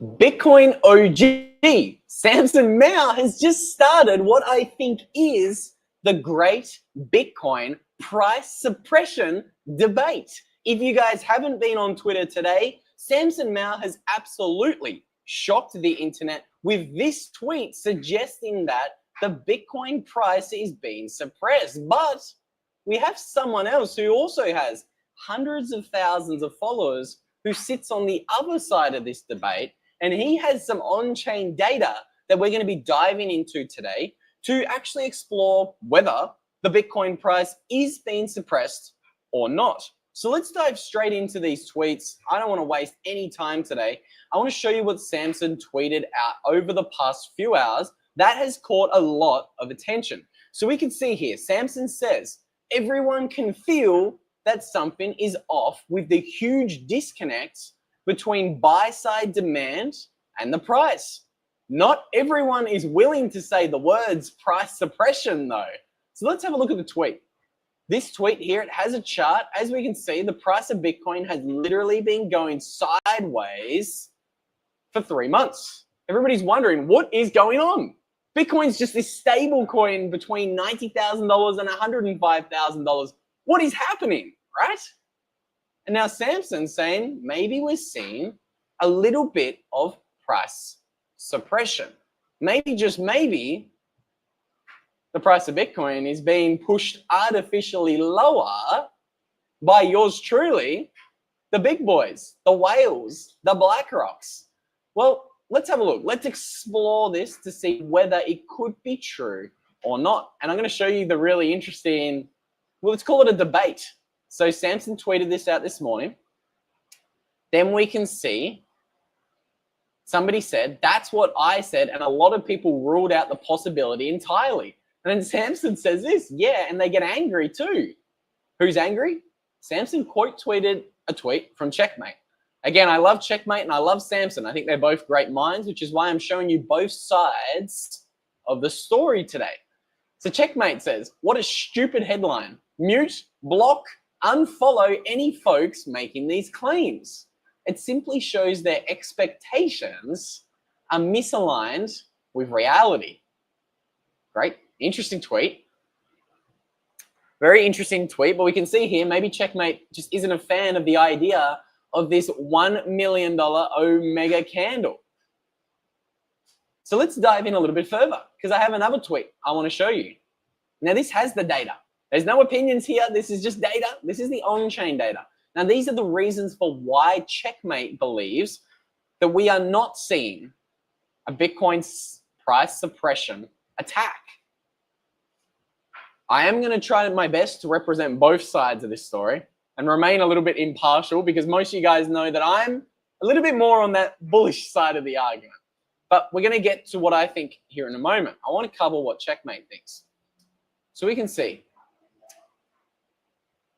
Bitcoin OG, Samson Mow, has just started what I think is the great Bitcoin price suppression debate. If you guys haven't been on Twitter today, Samson Mow has absolutely shocked the internet with this tweet suggesting that the Bitcoin price is being suppressed. But we have someone else who also has hundreds of thousands of followers who sits on the other side of this debate, and he has some on-chain data that we're going to be diving into today to actually explore whether the Bitcoin price is being suppressed or not. So let's dive straight into these tweets. I don't want to waste any time today. I want to show you what Samson tweeted out over the past few hours that has caught a lot of attention. So we can see here, Samson says, everyone can feel that something is off with the huge disconnect between buy-side demand and the price. Not everyone is willing to say the words price suppression though. So let's have a look at the tweet. This tweet here, it has a chart. As we can see, the price of Bitcoin has literally been going sideways for 3 months. Everybody's wondering, what is going on? Bitcoin's just this stable coin between $90,000 and $105,000. What is happening, right? And now Samson's saying maybe we're seeing a little bit of price suppression. Maybe, just maybe, the price of Bitcoin is being pushed artificially lower by yours truly, the big boys, the whales, the BlackRocks. Well, let's have a look. Let's explore this to see whether it could be true or not. And I'm going to show you the really interesting, well, let's call it a debate. So Samson tweeted this out this morning. Then we can see somebody said, that's what I said, and a lot of people ruled out the possibility entirely. And then Samson says this, yeah, and they get angry too. Who's angry? Samson quote tweeted a tweet from Checkmate. Again, I love Checkmate and I love Samson. I think they're both great minds, which is why I'm showing you both sides of the story today. So Checkmate says, what a stupid headline. Mute, block, unfollow any folks making these claims. It simply shows their expectations are misaligned with reality. Great, interesting tweet. Very interesting tweet, but we can see here, maybe Checkmate just isn't a fan of the idea of this $1 million Omega candle. So let's dive in a little bit further because I have another tweet I want to show you. Now this has the data. There's no opinions here. This is just data. This is the on-chain data. Now, these are the reasons for why Checkmate believes that we are not seeing a Bitcoin price suppression attack. I am going to try my best to represent both sides of this story and remain a little bit impartial because most of you guys know that I'm a little bit more on that bullish side of the argument. But we're going to get to what I think here in a moment. I want to cover what Checkmate thinks. So we can see.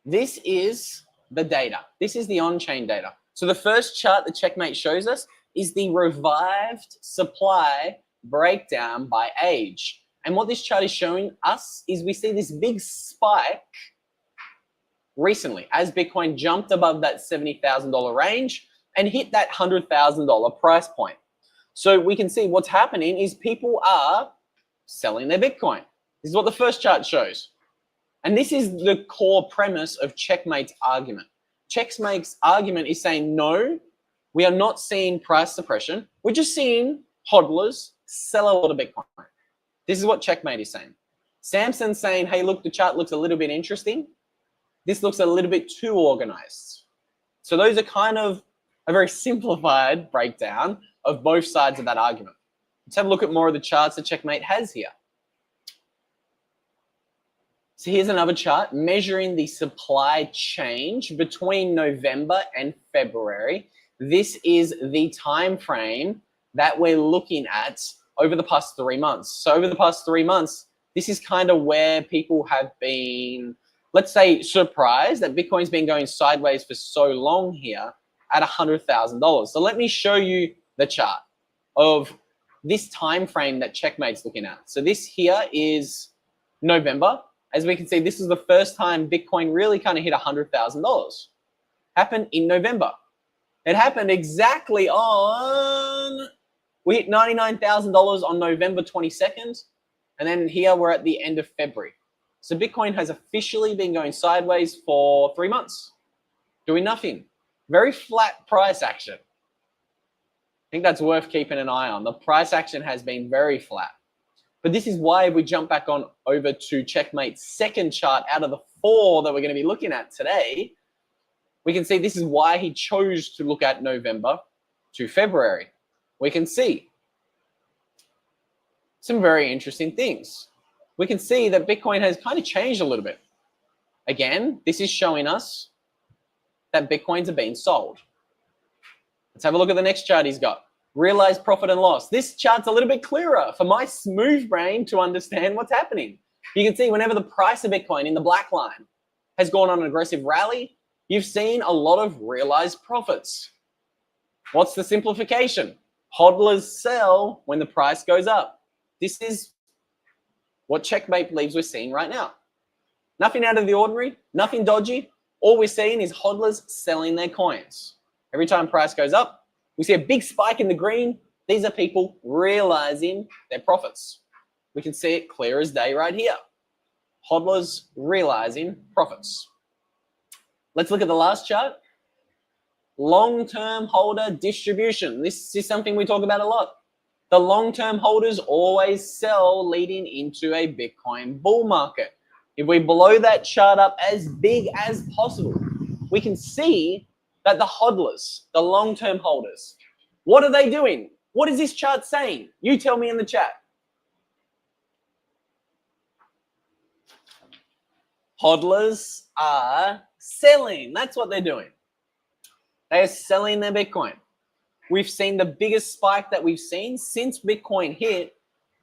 This is the data. This is the on-chain data. So the first chart that Checkmate shows us is the revived supply breakdown by age. And what this chart is showing us is we see this big spike recently as Bitcoin jumped above that $70,000 range and hit that $100,000 price point. So we can see what's happening is people are selling their Bitcoin. This is what the first chart shows. And this is the core premise of Checkmate's argument. Checkmate's argument is saying, no, we are not seeing price suppression. We're just seeing hodlers sell a lot of Bitcoin. This is what Checkmate is saying. Samson's saying, hey, look, the chart looks a little bit interesting. This looks a little bit too organized. So those are kind of a very simplified breakdown of both sides of that argument. Let's have a look at more of the charts that Checkmate has here. So here's another chart measuring the supply change between November and February. This is the time frame that we're looking at over the past 3 months. So over the past 3 months, this is kind of where people have been, let's say, surprised that Bitcoin's been going sideways for so long here at $100,000. So let me show you the chart of this time frame that Checkmate's looking at. So this here is November. As we can see, this is the first time Bitcoin really kind of hit $100,000. Happened in November. It happened exactly on, we hit $99,000 on November 22nd. And then here we're at the end of February. So Bitcoin has officially been going sideways for 3 months, doing nothing. Very flat price action. I think that's worth keeping an eye on. The price action has been very flat. But this is why we jump back on over to Checkmate's second chart out of the 4 that we're going to be looking at today. We can see this is why he chose to look at November to February. We can see some very interesting things. We can see that Bitcoin has kind of changed a little bit. Again, this is showing us that Bitcoins are being sold. Let's have a look at the next chart he's got. Realized profit and loss. This chart's a little bit clearer for my smooth brain to understand what's happening. You can see whenever the price of Bitcoin in the black line has gone on an aggressive rally, you've seen a lot of realized profits. What's the simplification? Hodlers sell when the price goes up. This is what Checkmate believes we're seeing right now. Nothing out of the ordinary, nothing dodgy. All we're seeing is hodlers selling their coins. Every time price goes up, we see a big spike in the green. These are people realizing their profits. We can see it clear as day right here. Hodlers realizing profits. Let's look at the last chart. Long-term holder distribution. This is something we talk about a lot. The long-term holders always sell leading into a Bitcoin bull market. If we blow that chart up as big as possible, we can see that the hodlers, the long-term holders, what are they doing? What is this chart saying? You tell me in the chat. Hodlers are selling. That's what they're doing. They are selling their Bitcoin. We've seen the biggest spike that we've seen since Bitcoin hit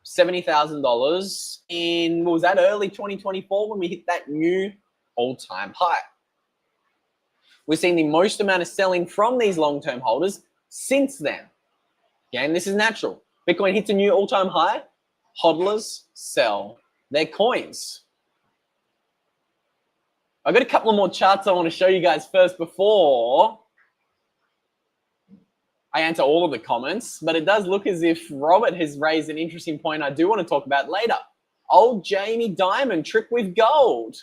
$70,000 in, what was that, early 2024 when we hit that new all-time high. We've seen the most amount of selling from these long-term holders since then. Again, this is natural. Bitcoin hits a new all-time high. Hodlers sell their coins. I've got a couple of more charts I want to show you guys first before I answer all of the comments, but it does look as if Robert has raised an interesting point I do want to talk about later. Old Jamie Dimon, trick with gold.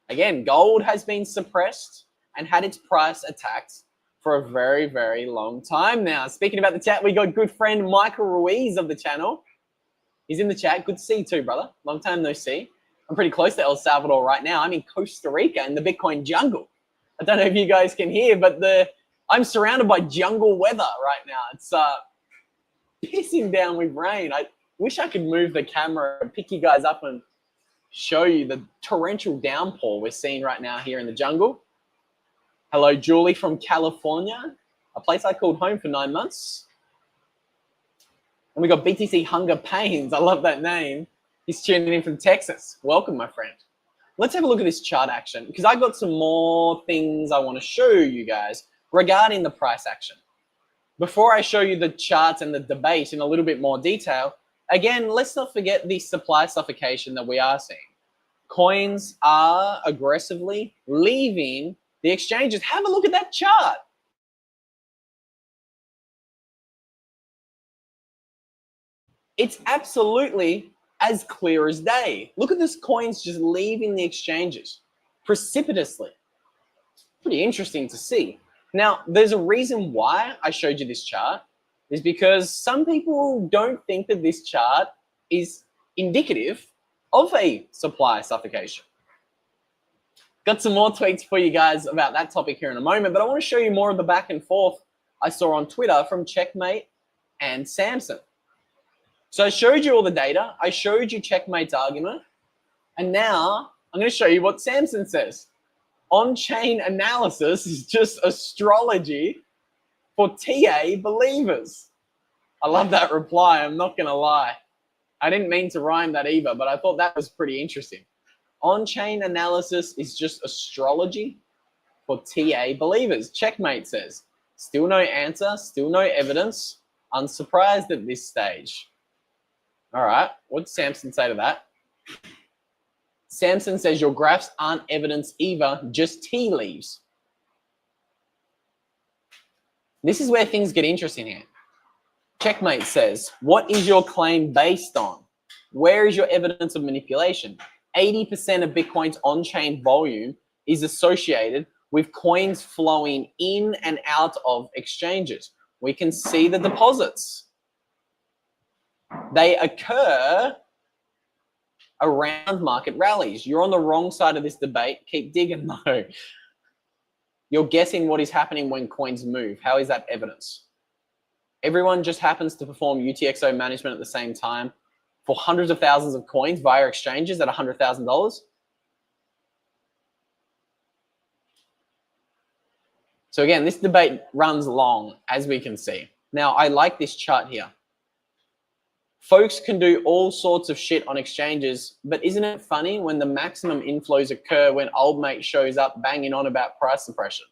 Again, gold has been suppressed and had its price attacked for a very, very long time now. Speaking about the chat, we got good friend Michael Ruiz of the channel. He's in the chat. Good to see you too, brother. Long time no see. I'm pretty close to El Salvador right now. I'm in Costa Rica in the Bitcoin jungle. I don't know if you guys can hear, but I'm surrounded by jungle weather right now. It's pissing down with rain. I wish I could move the camera and pick you guys up and show you the torrential downpour we're seeing right now here in the jungle. Hello, Julie from California, a place I called home for 9 months. And we got BTC Hunger Pains. I love that name. He's tuning in from Texas. Welcome, my friend. Let's have a look at this chart action because I got some more things I want to show you guys regarding the price action. Before I show you the charts and the debate in a little bit more detail, again, let's not forget the supply suffocation that we are seeing. Coins are aggressively leaving the exchanges. Have a look at that chart. It's absolutely as clear as day. Look at this coins just leaving the exchanges precipitously. Pretty interesting to see. Now, there's a reason why I showed you this chart is because some people don't think that this chart is indicative of a supply suffocation. Got some more tweets for you guys about that topic here in a moment, but I want to show you more of the back and forth I saw on Twitter from Checkmate and Samson. So I showed you all the data. I showed you Checkmate's argument. And now I'm going to show you what Samson says. On-chain analysis is just astrology for TA believers. I love that reply. I'm not going to lie. I didn't mean to rhyme that either, but I thought that was pretty interesting. On-chain analysis is just astrology for TA believers. Checkmate says, still no answer, still no evidence. Unsurprised at this stage. All right, what did Samson say to that? Samson says your graphs aren't evidence either, just tea leaves. This is where things get interesting here. Checkmate says, what is your claim based on? Where is your evidence of manipulation? 80% of Bitcoin's on-chain volume is associated with coins flowing in and out of exchanges. We can see the deposits. They occur around market rallies. You're on the wrong side of this debate. Keep digging though. You're guessing what is happening when coins move. How is that evidence? Everyone just happens to perform UTXO management at the same time for hundreds of thousands of coins via exchanges at $100,000. So again, this debate runs long, as we can see. Now, I like this chart here. Folks can do all sorts of shit on exchanges, but isn't it funny when the maximum inflows occur when old mate shows up banging on about price suppression?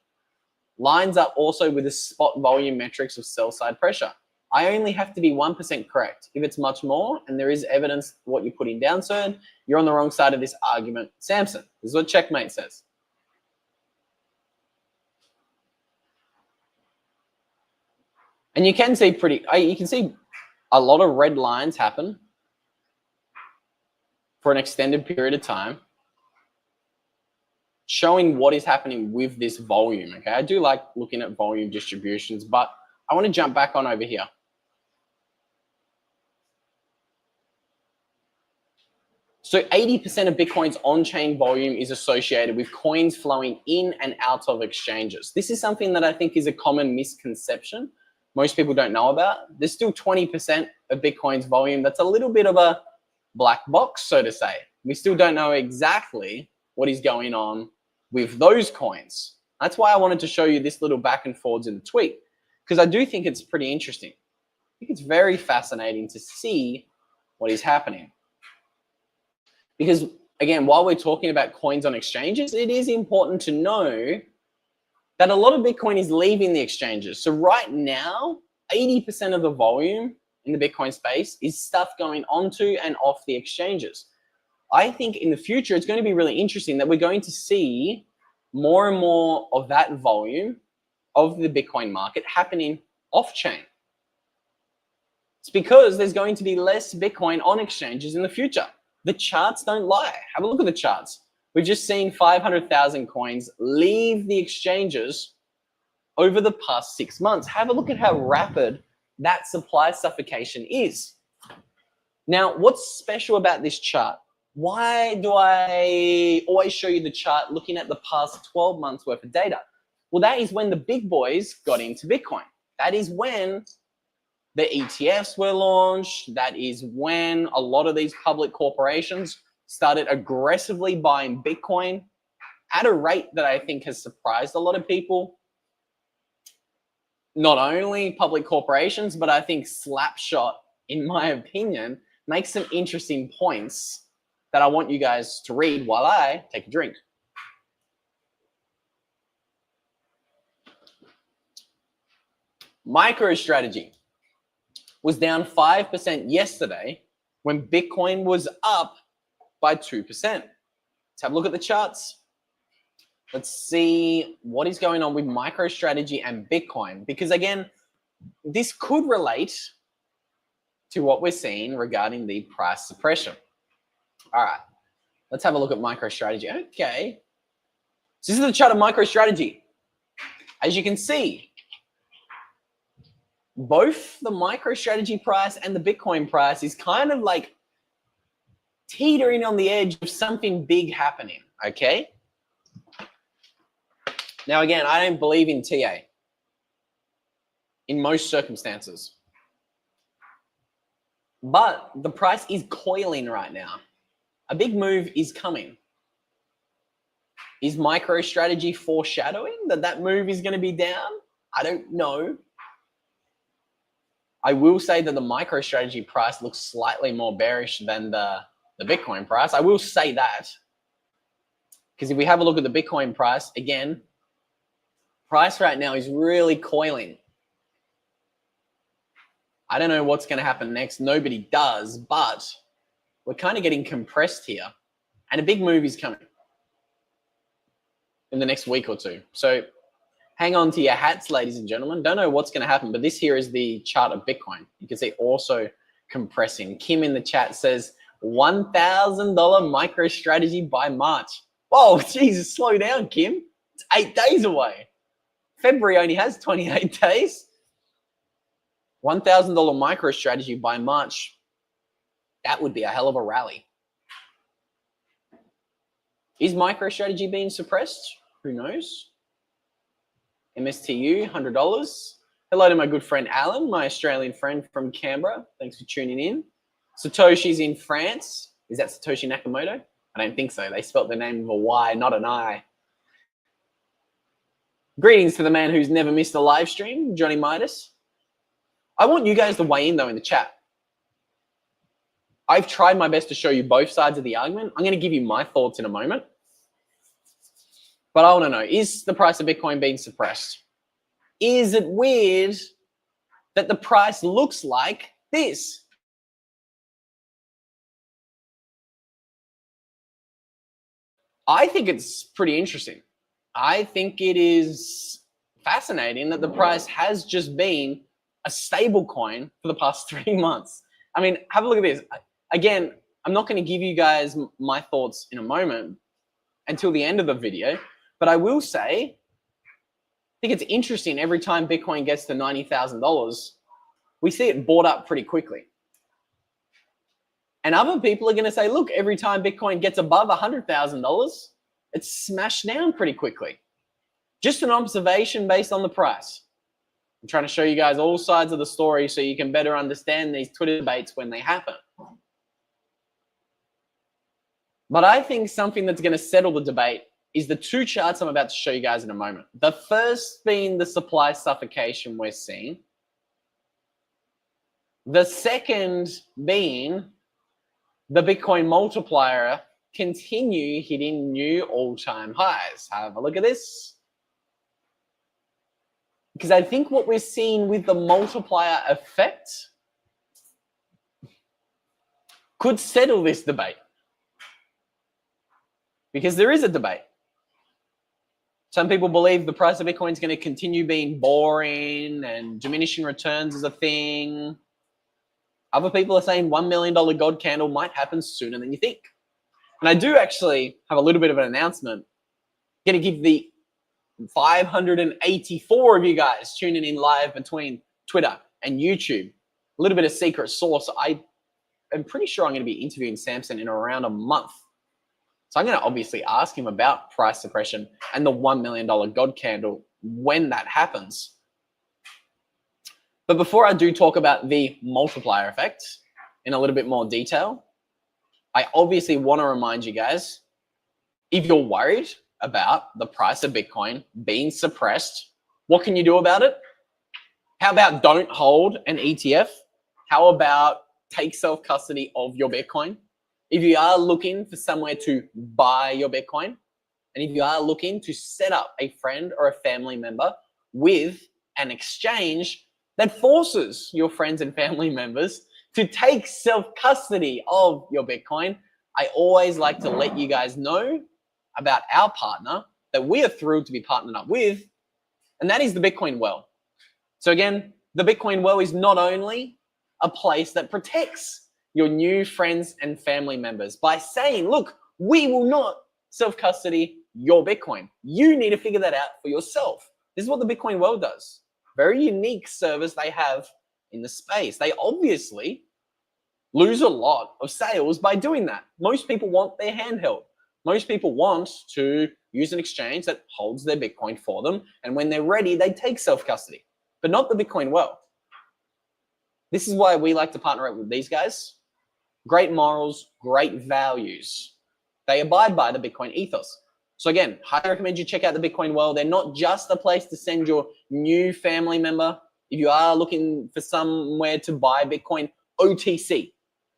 Lines up also with the spot volume metrics of sell side pressure. I only have to be 1% correct. If it's much more and there is evidence what you're putting down, sir, you're on the wrong side of this argument. Samson, this is what Checkmate says. And you can see a lot of red lines happen for an extended period of time, showing what is happening with this volume, okay? I do like looking at volume distributions, but I want to jump back on over here. So 80% of Bitcoin's on-chain volume is associated with coins flowing in and out of exchanges. This is something that I think is a common misconception most people don't know about. There's still 20% of Bitcoin's volume that's a little bit of a black box, so to say. We still don't know exactly what is going on with those coins. That's why I wanted to show you this little back and forwards in the tweet, because I do think it's pretty interesting. I think it's very fascinating to see what is happening. Because again, while we're talking about coins on exchanges, it is important to know that a lot of Bitcoin is leaving the exchanges. So right now, 80% of the volume in the Bitcoin space is stuff going onto and off the exchanges. I think in the future, it's going to be really interesting that we're going to see more and more of that volume of the Bitcoin market happening off-chain. It's because there's going to be less Bitcoin on exchanges in the future. The charts don't lie. Have a look at the charts. We've just seen 500,000 coins leave the exchanges over the past 6 months. Have a look at how rapid that supply suffocation is. Now, what's special about this chart? Why do I always show you the chart looking at the past 12 months worth of data? Well, that is when the big boys got into Bitcoin. That is when the ETFs were launched. That is when a lot of these public corporations started aggressively buying Bitcoin at a rate that I think has surprised a lot of people. Not only public corporations, but I think Slapshot, in my opinion, makes some interesting points that I want you guys to read while I take a drink. MicroStrategy was down 5% yesterday when Bitcoin was up by 2%. Let's have a look at the charts. Let's see what is going on with MicroStrategy and Bitcoin, because again, this could relate to what we're seeing regarding the price suppression. All right, let's have a look at MicroStrategy. Okay, so this is the chart of MicroStrategy. As you can see, both the MicroStrategy price and the Bitcoin price is kind of like teetering on the edge of something big happening, okay? Now, again, I don't believe in TA in most circumstances, but the price is coiling right now. A big move is coming. Is MicroStrategy foreshadowing that that move is going to be down? I don't know. I will say that the MicroStrategy price looks slightly more bearish than the Bitcoin price. I will say that, because if we have a look at the Bitcoin price, again, price right now is really coiling. I don't know what's going to happen next. Nobody does, but we're kind of getting compressed here, and a big move is coming in the next week or two. So Hang on to your hats, ladies and gentlemen. Don't know what's going to happen, but this here is the chart of Bitcoin. You can see also compressing. Kim in the chat says $1,000 MicroStrategy by March. Whoa, Jesus, slow down, Kim. It's 8 days away. February only has 28 days. $1,000 MicroStrategy by March. That would be a hell of a rally. Is MicroStrategy being suppressed? Who knows? MSTU, $100. Hello to my good friend Alan, my Australian friend from Canberra. Thanks for tuning in. Satoshi's in France. Is that Satoshi Nakamoto? I don't think so. They spelt the name with a Y, not an I. Greetings to the man who's never missed a live stream, Johnny Midas. I want you guys to weigh in, though, in the chat. I've tried my best to show you both sides of the argument. I'm going to give you my thoughts in a moment. But I want to know, is the price of Bitcoin being suppressed? Is it weird that the price looks like this? I think it's pretty interesting. I think it is fascinating that the price has just been a stable coin for the past 3 months. I mean, have a look at this. Again, I'm not going to give you guys my thoughts in a moment until the end of the video, but I will say, I think it's interesting every time Bitcoin gets to $90,000, we see it bought up pretty quickly. And other people are going to say, look, every time Bitcoin gets above $100,000, it's smashed down pretty quickly. Just an observation based on the price. I'm trying to show you guys all sides of the story so you can better understand these Twitter debates when they happen. But I think something that's going to settle the debate is the 2 charts I'm about to show you guys in a moment. The first being the supply suffocation we're seeing. The second being the Bitcoin multiplier continue hitting new all-time highs. Have a look at this. Because I think what we're seeing with the multiplier effect could settle this debate. Because there is a debate. Some people believe the price of Bitcoin is going to continue being boring and diminishing returns is a thing. Other people are saying $1 million gold candle might happen sooner than you think. And I do actually have a little bit of an announcement. I'm going to give the 584 of you guys tuning in live between Twitter and YouTube a little bit of secret sauce. I am pretty sure I'm going to be interviewing Samson in around a month. So I'm going to obviously ask him about price suppression and the $1 million God candle when that happens. But before I do talk about the multiplier effect in a little bit more detail, I obviously want to remind you guys, if you're worried about the price of Bitcoin being suppressed, what can you do about it? How about don't hold an ETF? How about take self-custody of your Bitcoin? If you are looking for somewhere to buy your Bitcoin, and if you are looking to set up a friend or a family member with an exchange that forces your friends and family members to take self-custody of your Bitcoin, I always like to let you guys know about our partner that we are thrilled to be partnered up with, and that is the Bitcoin Well. So again, the Bitcoin Well is not only a place that protects your new friends and family members by saying, look, we will not self-custody your Bitcoin. You need to figure that out for yourself. This is what the Bitcoin Well does. Very unique service they have in the space. They obviously lose a lot of sales by doing that. Most people want their hand held. Most people want to use an exchange that holds their Bitcoin for them. And when they're ready, they take self-custody, but not the Bitcoin Well. This is why we like to partner up with these guys. Great morals, great values. They abide by the Bitcoin ethos. So again, highly recommend you check out the Bitcoin Well. They're not just a place to send your new family member. If you are looking for somewhere to buy Bitcoin OTC,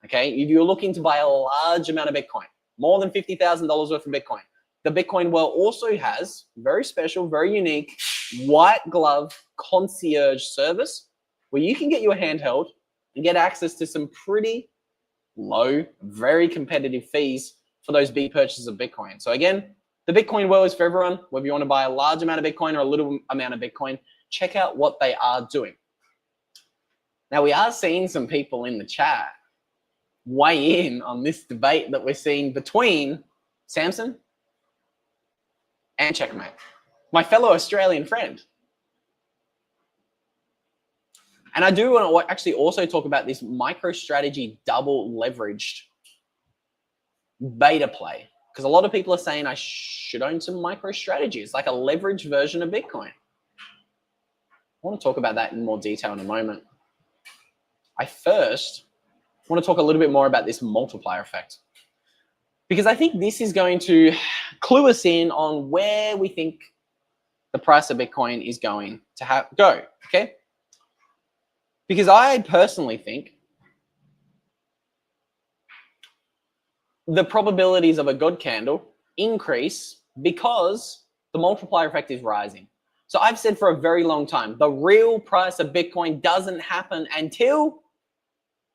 okay? If you're looking to buy a large amount of Bitcoin, more than $50,000 worth of Bitcoin, the Bitcoin Well also has very special, very unique white glove concierge service where you can get your handheld and get access to some pretty low, very competitive fees for those big purchases of Bitcoin. So again, The Bitcoin well is for everyone, whether you want to buy a large amount of Bitcoin or a little amount of Bitcoin, check out what they are doing. Now, we are seeing some people in the chat weigh in on this debate that we're seeing between Samson and Checkmate, my fellow Australian friend. And I do want to actually also talk about this MicroStrategy double leveraged beta play, because a lot of people are saying I should own some MicroStrategy. It's like a leveraged version of Bitcoin. I want to talk about that in more detail in a moment. I first want to talk a little bit more about this multiplier effect, because I think this is going to clue us in on where we think the price of Bitcoin is going to go, okay? Because I personally think the probabilities of a good candle increase because the multiplier effect is rising. So I've said for a very long time, the real price of Bitcoin doesn't happen until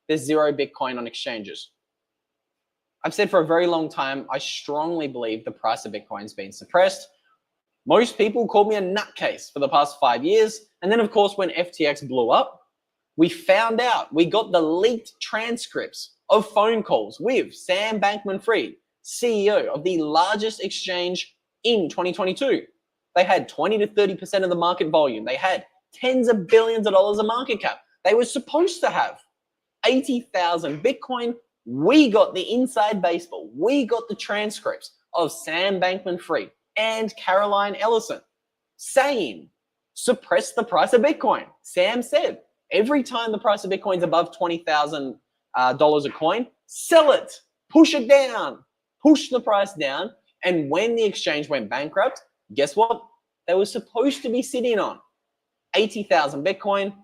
there's zero Bitcoin on exchanges. I've said for a very long time, I strongly believe the price of Bitcoin is being suppressed. Most people called me a nutcase for the past 5 years. And then, of course, when FTX blew up, we found out, we got the leaked transcripts of phone calls with Sam Bankman-Fried, CEO of the largest exchange in 2022. They had 20 to 30% of the market volume. They had tens of billions of dollars of market cap. They were supposed to have 80,000 Bitcoin. We got the inside baseball. We got the transcripts of Sam Bankman-Fried and Caroline Ellison saying, suppress the price of Bitcoin. Sam said, every time the price of Bitcoin is above $20,000 a coin, sell it, push it down, push the price down. And when the exchange went bankrupt, guess what? They were supposed to be sitting on 80,000 Bitcoin,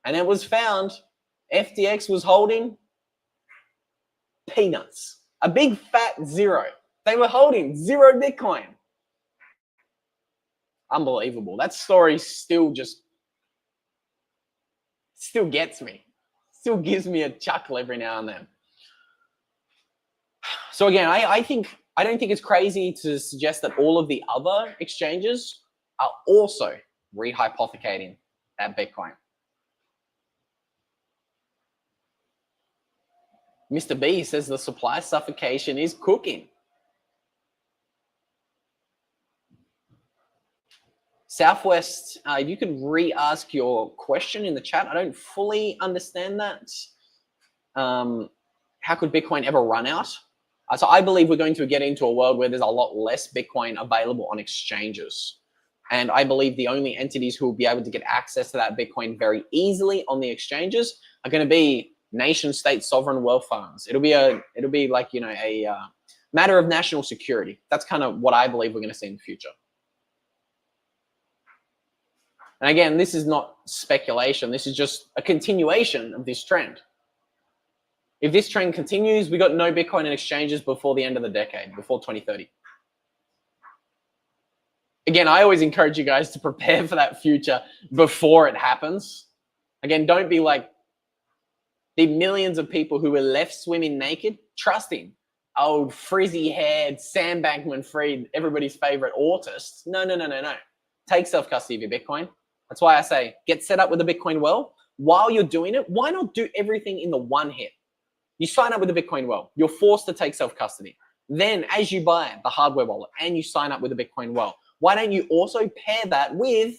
and it was found FTX was holding peanuts, a big fat zero. They were holding zero Bitcoin. Unbelievable. That story still gets me, still gives me a chuckle every now and then. So again, I don't think it's crazy to suggest that all of the other exchanges are also rehypothecating that Bitcoin. Mr. B says the supply suffocation is cooking. Southwest, you could re-ask your question in the chat. I don't fully understand that. How could Bitcoin ever run out? So I believe we're going to get into a world where there's a lot less Bitcoin available on exchanges. And I believe the only entities who will be able to get access to that Bitcoin very easily on the exchanges are going to be nation state sovereign wealth funds. It'll be like, you know, a matter of national security. That's kind of what I believe we're going to see in the future. And again, this is not speculation. This is just a continuation of this trend. If this trend continues, we got no Bitcoin in exchanges before the end of the decade, before 2030. Again, I always encourage you guys to prepare for that future before it happens. Again, don't be like the millions of people who were left swimming naked, trusting old frizzy-haired Sam Bankman-Fried, everybody's favorite autist. No. Take self-custody of your Bitcoin. That's why I say get set up with a Bitcoin well. While you're doing it, why not do everything in the one hit? You sign up with a Bitcoin well. You're forced to take self-custody. Then as you buy the hardware wallet and you sign up with a Bitcoin well, why don't you also pair that with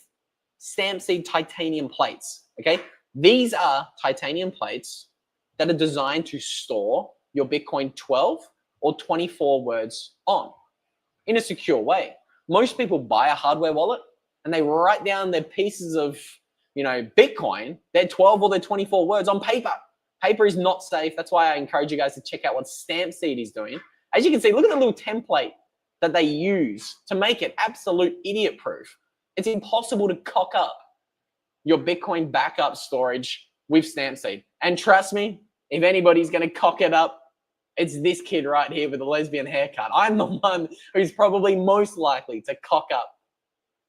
stamp seed titanium plates, okay? These are titanium plates that are designed to store your Bitcoin 12 or 24 words on in a secure way. Most people buy a hardware wallet and they write down their pieces of, you know, Bitcoin, their 12 or their 24 words on paper. Paper is not safe. That's why I encourage you guys to check out what Stampseed is doing. As you can see, look at the little template that they use to make it absolute idiot proof. It's impossible to cock up your Bitcoin backup storage with Stampseed. And trust me, if anybody's going to cock it up, it's this kid right here with a lesbian haircut. I'm the one who's probably most likely to cock up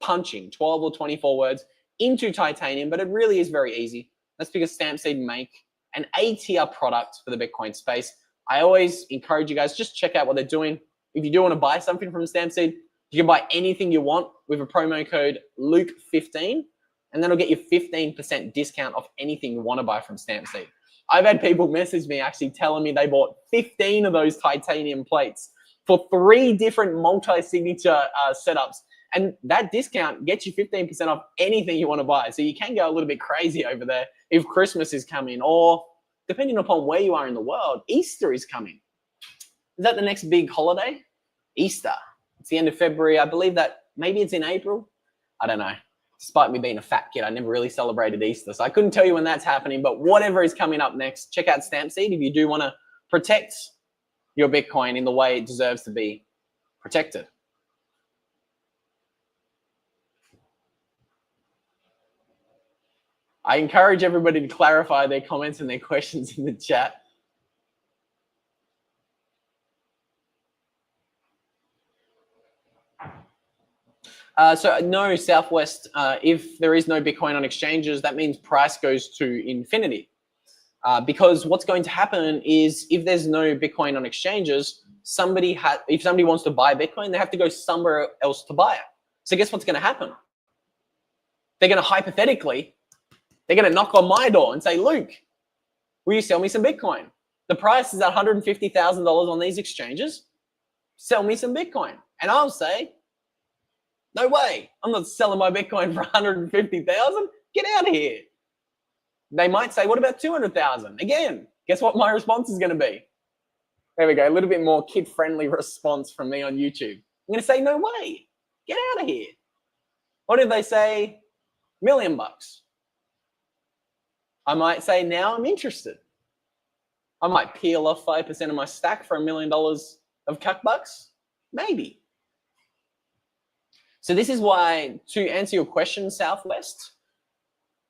punching 12 or 24 words into titanium, but it really is very easy. That's because Stampseed make an A-tier product for the Bitcoin space. I always encourage you guys, just check out what they're doing. If you do want to buy something from Stampseed, You can buy anything you want with a promo code Luke15, and that'll get you 15% discount off anything you want to buy from Stampseed. I've had people message me actually telling me they bought 15 of those titanium plates for 3 different multi-signature setups. And that discount gets you 15% off anything you want to buy. So you can go a little bit crazy over there if Christmas is coming, or depending upon where you are in the world, Easter is coming. Is that the next big holiday? Easter. It's the end of February. I believe that maybe it's in April. I don't know. Despite me being a fat kid, I never really celebrated Easter. So I couldn't tell you when that's happening, but whatever is coming up next, check out Stampseed if you do want to protect your Bitcoin in the way it deserves to be protected. I encourage everybody to clarify their comments and their questions in the chat. So no, Southwest, if there is no Bitcoin on exchanges, that means price goes to infinity. Because what's going to happen is if there's no Bitcoin on exchanges, if somebody wants to buy Bitcoin, they have to go somewhere else to buy it. So guess what's going to happen? They're going to hypothetically, they're going to knock on my door and say, Luke, will you sell me some Bitcoin? The price is at $150,000 on these exchanges. Sell me some Bitcoin. And I'll say, no way. I'm not selling my Bitcoin for $150,000. Get out of here. They might say, what about $200,000? Again, guess what my response is going to be? There we go. A little bit more kid-friendly response from me on YouTube. I'm going to say, no way. Get out of here. What if they say $1 million? I might say, now I'm interested. I might peel off 5% of my stack for $1 million of cuck bucks. Maybe. So this is why, to answer your question, Southwest,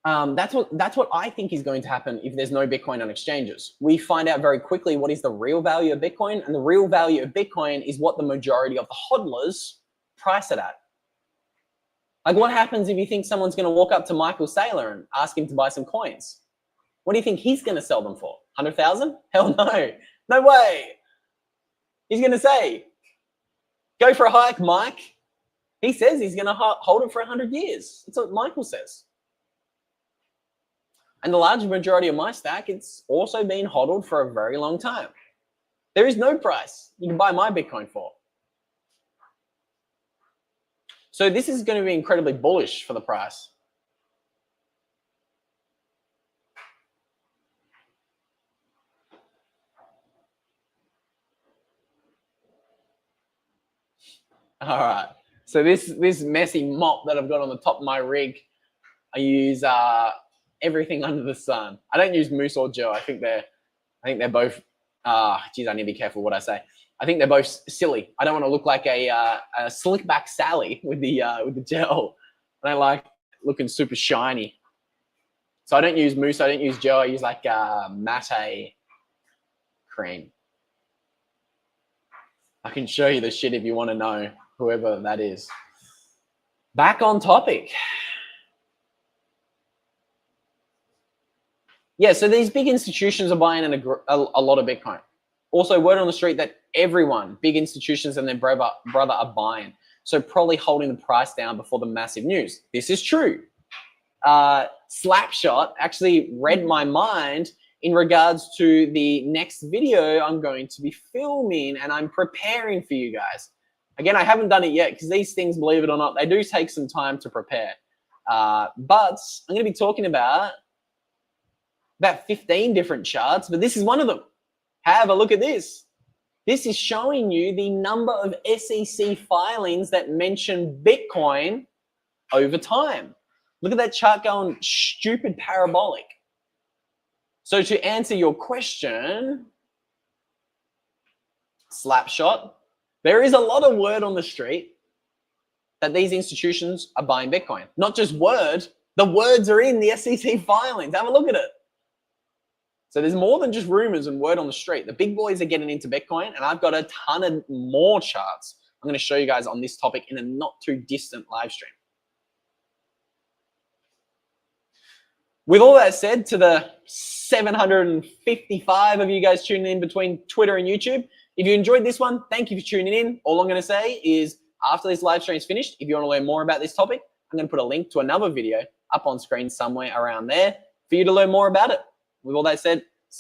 that's what I think is going to happen if there's no Bitcoin on exchanges. We find out very quickly what is the real value of Bitcoin, and the real value of Bitcoin is what the majority of the hodlers price it at. Like, what happens if you think someone's going to walk up to Michael Saylor and ask him to buy some coins? What do you think he's going to sell them for? 100,000? Hell no. No way. He's going to say, go for a hike, Mike. He says he's going to hold it for 100 years. That's what Michael says. And the large majority of my stack, it's also been hodled for a very long time. There is no price you can buy my Bitcoin for. So this is going to be incredibly bullish for the price. All right. So this messy mop that I've got on the top of my rig, I use everything under the sun. I don't use Moose or Joe. I think they're both. Geez, I need to be careful what I say. I think they're both silly. I don't want to look like a slick back Sally with the gel. I don't like looking super shiny. So I don't use Moose. I don't use Joe. I use like matte cream. I can show you the shit if you want to know, whoever that is. Back on topic. Yeah, so these big institutions are buying a lot of Bitcoin. Also, word on the street that everyone, big institutions and their brother are buying. So probably holding the price down before the massive news. This is true. Slapshot actually read my mind in regards to the next video I'm going to be filming, and I'm preparing for you guys. Again, I haven't done it yet because these things, believe it or not, they do take some time to prepare. But I'm going to be talking about 15 different charts, but this is one of them. Have a look at this. This is showing you the number of SEC filings that mention Bitcoin over time. Look at that chart going stupid parabolic. So to answer your question, Slapshot, there is a lot of word on the street that these institutions are buying Bitcoin. Not just word, the words are in the SEC filings. Have a look at it. So there's more than just rumors and word on the street. The big boys are getting into Bitcoin, and I've got a ton of more charts I'm going to show you guys on this topic in a not too distant live stream. With all that said, to the 755 of you guys tuning in between Twitter and YouTube, if you enjoyed this one, thank you for tuning in. All I'm going to say is after this live stream is finished, if you want to learn more about this topic, I'm going to put a link to another video up on screen somewhere around there for you to learn more about it. With all that said,